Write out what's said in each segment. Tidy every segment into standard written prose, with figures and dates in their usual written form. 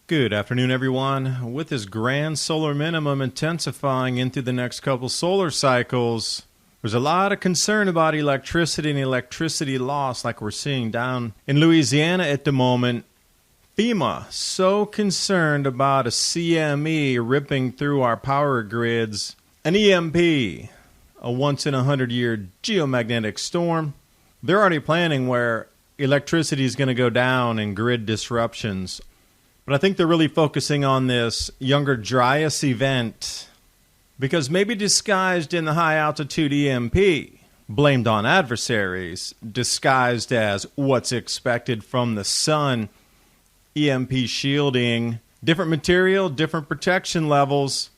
Good afternoon, everyone. With this grand solar minimum intensifying into the next couple solar cycles, there's a lot of concern about electricity and electricity loss like we're seeing down in Louisiana at the moment. FEMA, so concerned about a CME ripping through our power grids, an EMP, a once-in-a-100-year geomagnetic storm. They're already planning where electricity is going to go down and grid disruptions. But I think they're really focusing on this younger Dryas event because maybe disguised in the high-altitude EMP, blamed on adversaries, disguised as what's expected from the sun, EMP shielding, different material, different protection levels.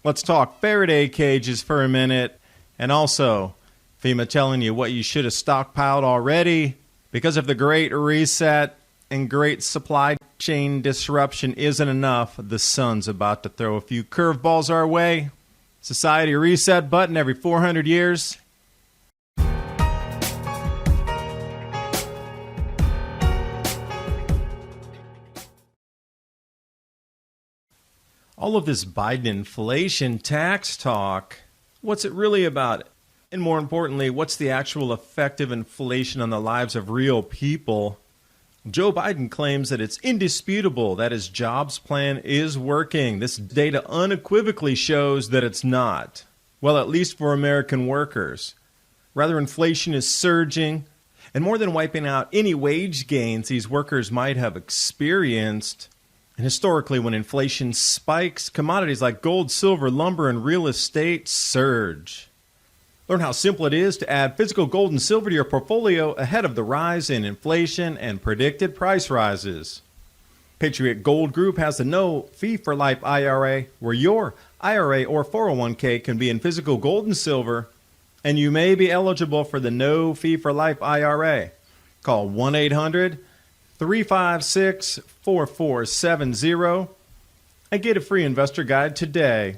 Let's talk Faraday cages for a minute, and also FEMA telling you what you should have stockpiled already because of the Great Reset and great supply chain disruption isn't enough. The sun's about to throw a few curveballs our way. Society reset button every 400 years. All of this Biden inflation tax talk, what's it really about? And more importantly, what's the actual effect of inflation on the lives of real people? Joe Biden claims that it's indisputable that his jobs plan is working. This data unequivocally shows that it's not. Well, at least for American workers. Rather, inflation is surging, and more than wiping out any wage gains these workers might have experienced. And historically, when inflation spikes, commodities like gold, silver, lumber, and real estate surge. Learn how simple it is to add physical gold and silver to your portfolio ahead of the rise in inflation and predicted price rises. Patriot Gold Group has the no fee for life IRA, where your IRA or 401k can be in physical gold and silver, and you may be eligible for the no fee for life IRA. Call 1-800-356-4470 and get a free investor guide today.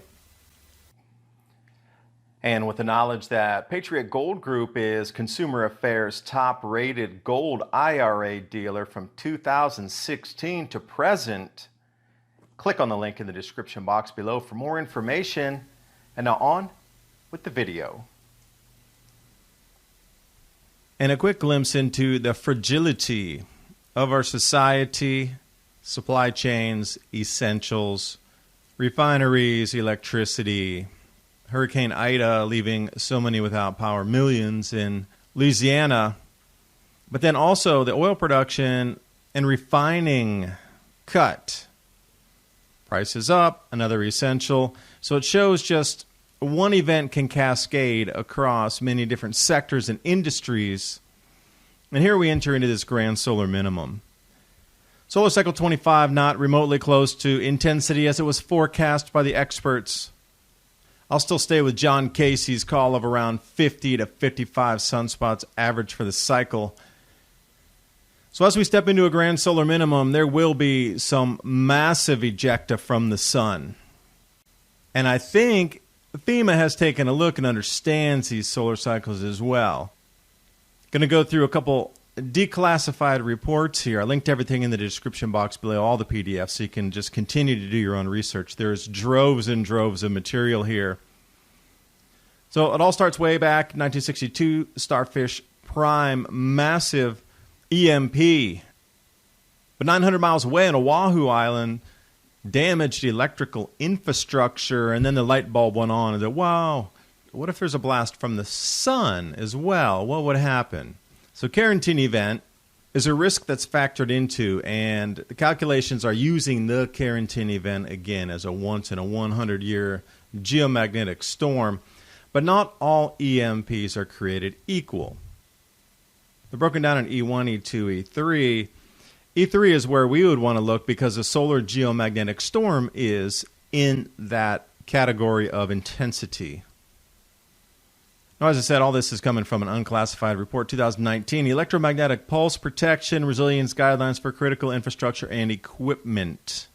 And with the knowledge that Patriot Gold Group is Consumer Affairs' top-rated gold IRA dealer from 2016 to present, click on the link in the description box below for more information. And now on with the video. And a quick glimpse into the fragility of our society, supply chains, essentials, refineries, electricity. Hurricane Ida leaving so many without power, millions in Louisiana. But then also the oil production and refining cut. Prices up, another essential. So it shows just one event can cascade across many different sectors and industries. And here we enter into this grand solar minimum. Solar cycle 25 not remotely close to intensity as it was forecast by the experts. I'll still stay with John Casey's call of around 50 to 55 sunspots average for the cycle. So as we step into a grand solar minimum, there will be some massive ejecta from the sun. And I think FEMA has taken a look and understands these solar cycles as well. Going to go through a couple declassified reports here. I linked everything in the description box below, all the PDFs, so you can just continue to do your own research. There's droves and droves of material here. So it all starts way back, 1962, Starfish Prime, massive EMP. But 900 miles away on Oahu Island, damaged electrical infrastructure, and then the light bulb went on. And said, wow, what if there's a blast from the sun as well? What would happen? So Carrington event is a risk that's factored into, and the calculations are using the Carrington event again as a once-in-a-100-year geomagnetic storm. But not all EMPs are created equal. They're broken down in E1, E2, E3. E3 is where we would want to look because a solar geomagnetic storm is in that category of intensity. Now, as I said, all this is coming from an unclassified report, 2019, Electromagnetic Pulse Protection Resilience Guidelines for Critical Infrastructure and Equipment.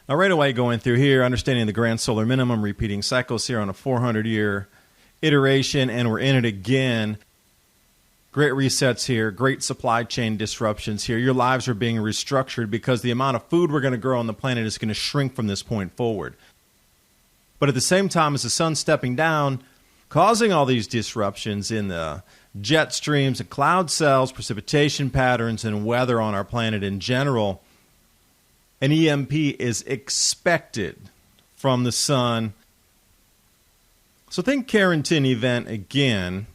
Now, right away, going through here, understanding the grand solar minimum, repeating cycles here on a 400-year iteration, and we're in it again. Great resets here, great supply chain disruptions here. Your lives are being restructured because the amount of food we're going to grow on the planet is going to shrink from this point forward. But at the same time as the sun's stepping down, causing all these disruptions in the jet streams and cloud cells, precipitation patterns, and weather on our planet in general, an EMP is expected from the sun. So think Carrington event again.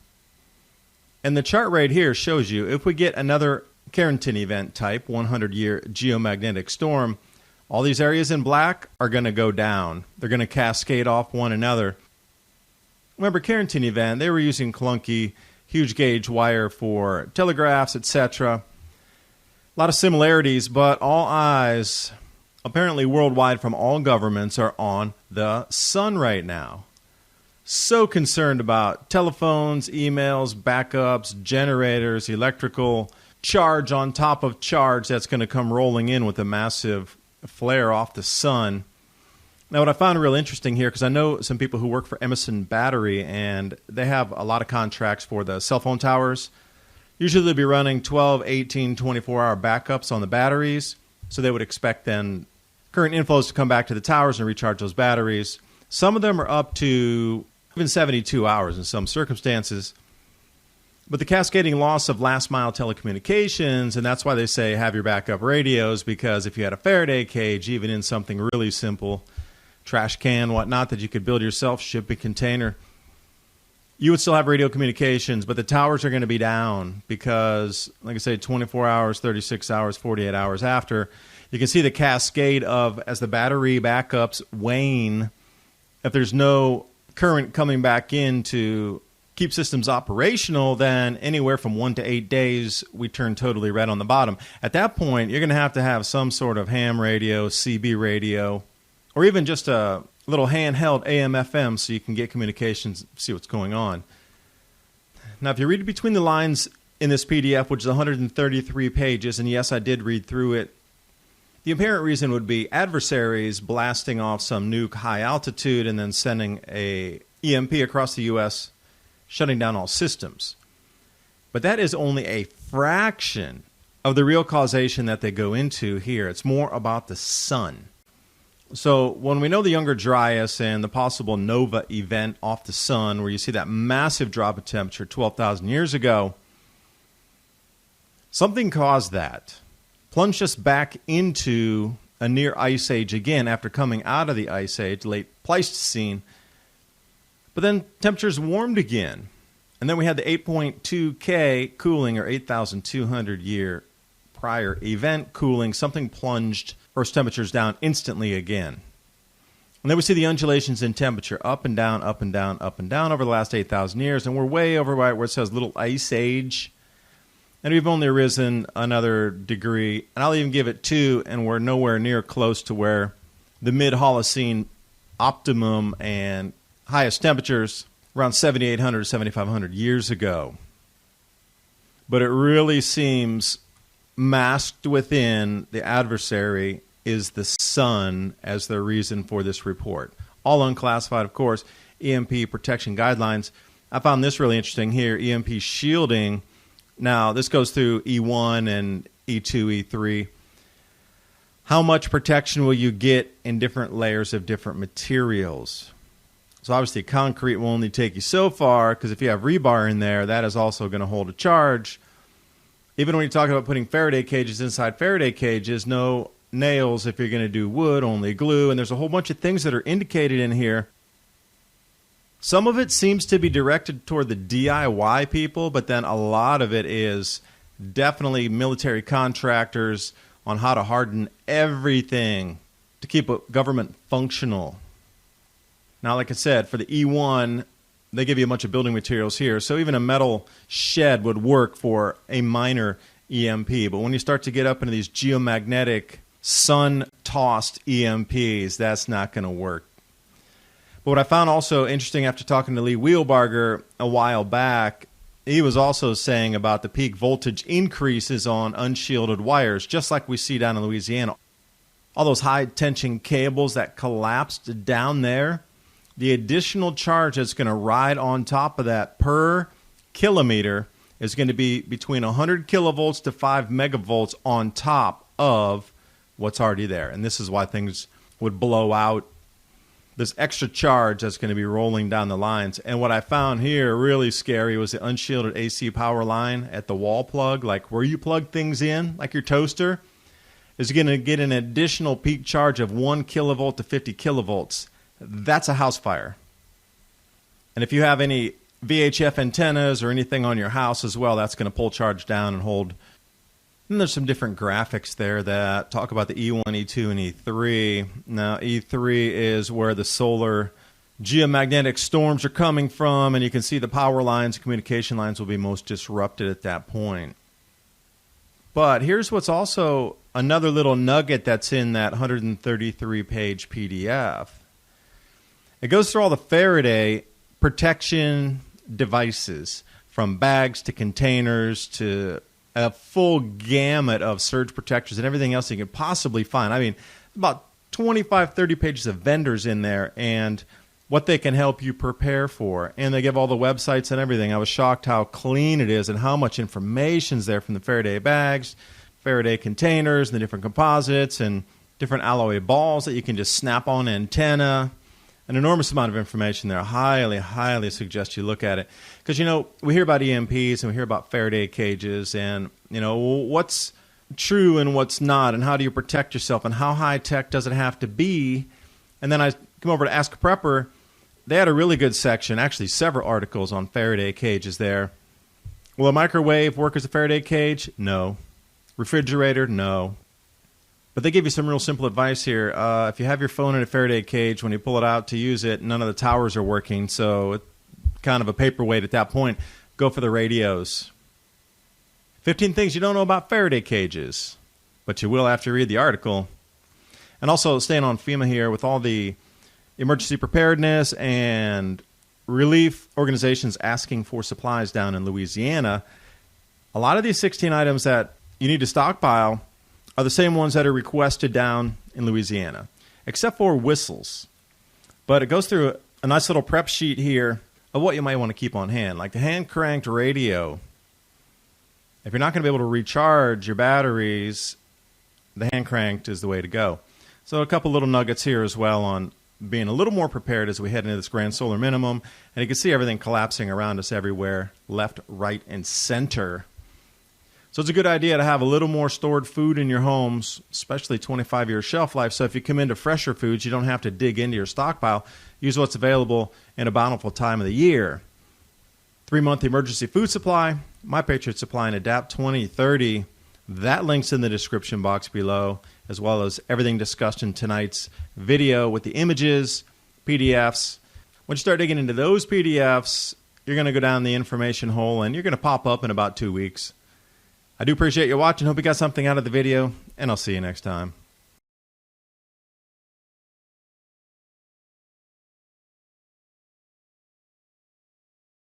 And the chart right here shows you if we get another Carrington event type, 100-year geomagnetic storm, all these areas in black are going to go down. They're going to cascade off one another. Remember, Carrington event, they were using clunky, huge gauge wire for telegraphs, etc. A lot of similarities, but all eyes, apparently worldwide from all governments, are on the sun right now. So concerned about telephones, emails, backups, generators, electrical charge on top of charge that's going to come rolling in with a massive flare off the sun. Now, what I found real interesting here, because I know some people who work for Emerson Battery, and they have a lot of contracts for the cell phone towers. Usually they'll be running 12, 18, 24-hour backups on the batteries, so they would expect then current inflows to come back to the towers and recharge those batteries. Some of them are up to even 72 hours in some circumstances. But the cascading loss of last-mile telecommunications, and that's why they say have your backup radios, because if you had a Faraday cage, even in something really simple, trash can, whatnot, that you could build yourself, ship a container, you would still have radio communications, but the towers are going to be down because, like I say, 24 hours, 36 hours, 48 hours after, you can see the cascade of, as the battery backups wane, if there's no current coming back in to keep systems operational, then anywhere from 1 to 8 days, we turn totally red on the bottom. At that point, you're going to have some sort of ham radio, CB radio, or even just a little handheld AM/FM so you can get communications, see what's going on. Now, if you read between the lines in this PDF, which is 133 pages, and yes, I did read through it, the apparent reason would be adversaries blasting off some nuke high altitude and then sending a EMP across the U.S., shutting down all systems. But that is only a fraction of the real causation that they go into here. It's more about the sun. So when we know the Younger Dryas and the possible nova event off the sun, where you see that massive drop in temperature 12,000 years ago, something caused that. Plunged us back into a near ice age again after coming out of the ice age, late Pleistocene. But then temperatures warmed again. And then we had the 8.2 K cooling, or 8,200 year prior event cooling. Something plunged Earth's temperatures down instantly again. And then we see the undulations in temperature up and down, up and down, up and down over the last 8,000 years. And we're way over where it says little ice age. And we've only risen another degree, and I'll even give it 2, and we're nowhere near close to where the mid-Holocene optimum and highest temperatures around 7,800 to 7,500 years ago. But it really seems masked within the adversary is the sun as the reason for this report. All unclassified, of course, EMP Protection Guidelines. I found this really interesting here, EMP Shielding. Now, this goes through E1 and E2, E3. How much protection will you get in different layers of different materials? So obviously, concrete will only take you so far, because if you have rebar in there, that is also going to hold a charge. Even when you're talking about putting Faraday cages inside Faraday cages, no nails if you're going to do wood, only glue. And there's a whole bunch of things that are indicated in here. Some of it seems to be directed toward the DIY people, but then a lot of it is definitely military contractors on how to harden everything to keep a government functional. Now, like I said, for the E1, they give you a bunch of building materials here, so even a metal shed would work for a minor EMP. But when you start to get up into these geomagnetic, sun-tossed EMPs, that's not going to work. But what I found also interesting after talking to Lee Wheelbarger a while back, he was also saying about the peak voltage increases on unshielded wires, just like we see down in Louisiana. All those high-tension cables that collapsed down there, the additional charge that's going to ride on top of that per kilometer is going to be between 100 kilovolts to 5 megavolts on top of what's already there. And this is why things would blow out. This extra charge that's going to be rolling down the lines. And what I found here really scary was the unshielded AC power line at the wall plug, like where you plug things in, like your toaster, is going to get an additional peak charge of 1 kilovolt to 50 kilovolts. That's a house fire. And if you have any VHF antennas or anything on your house as well, that's going to pull charge down and hold. And there's some different graphics there that talk about the E1, E2, and E3. Now, E3 is where the solar geomagnetic storms are coming from, and you can see the power lines and communication lines will be most disrupted at that point. But here's what's also another little nugget that's in that 133-page PDF. It goes through all the Faraday protection devices, from bags to containers to a full gamut of surge protectors and everything else you can possibly find. I mean, about 25, 30 pages of vendors in there and what they can help you prepare for. And they give all the websites and everything. I was shocked how clean it is and how much information's there from the Faraday bags, Faraday containers, and the different composites and different alloy balls that you can just snap on antenna. An enormous amount of information there. I highly, highly suggest you look at it. Because, you know, we hear about EMPs and we hear about Faraday cages and, you know, what's true and what's not and how do you protect yourself and how high-tech does it have to be. And then I come over to Ask a Prepper. They had a really good section, actually several articles on Faraday cages there. Will a microwave work as a Faraday cage? No. Refrigerator? No. But they give you some real simple advice here. If you have your phone in a Faraday cage, when you pull it out to use it, none of the towers are working, so it's kind of a paperweight at that point. Go for the radios. 15 things you don't know about Faraday cages, but you will after you read the article. And also staying on FEMA here with all the emergency preparedness and relief organizations asking for supplies down in Louisiana. A lot of these 16 items that you need to stockpile are the same ones that are requested down in Louisiana, except for whistles. But it goes through a nice little prep sheet here of what you might want to keep on hand, like the hand-cranked radio. If you're not going to be able to recharge your batteries, the hand-cranked is the way to go. So a couple little nuggets here as well on being a little more prepared as we head into this grand solar minimum. And you can see everything collapsing around us everywhere, left, right, and center. So it's a good idea to have a little more stored food in your homes, especially 25-year shelf life. So if you come into fresher foods, you don't have to dig into your stockpile. Use what's available in a bountiful time of the year. 3-month emergency food supply, My Patriot Supply and Adapt 2030. That link's in the description box below, as well as everything discussed in tonight's video with the images, PDFs. When you start digging into those PDFs, you're going to go down the information hole, and you're going to pop up in about 2 weeks. I do appreciate you watching. Hope you got something out of the video, and I'll see you next time.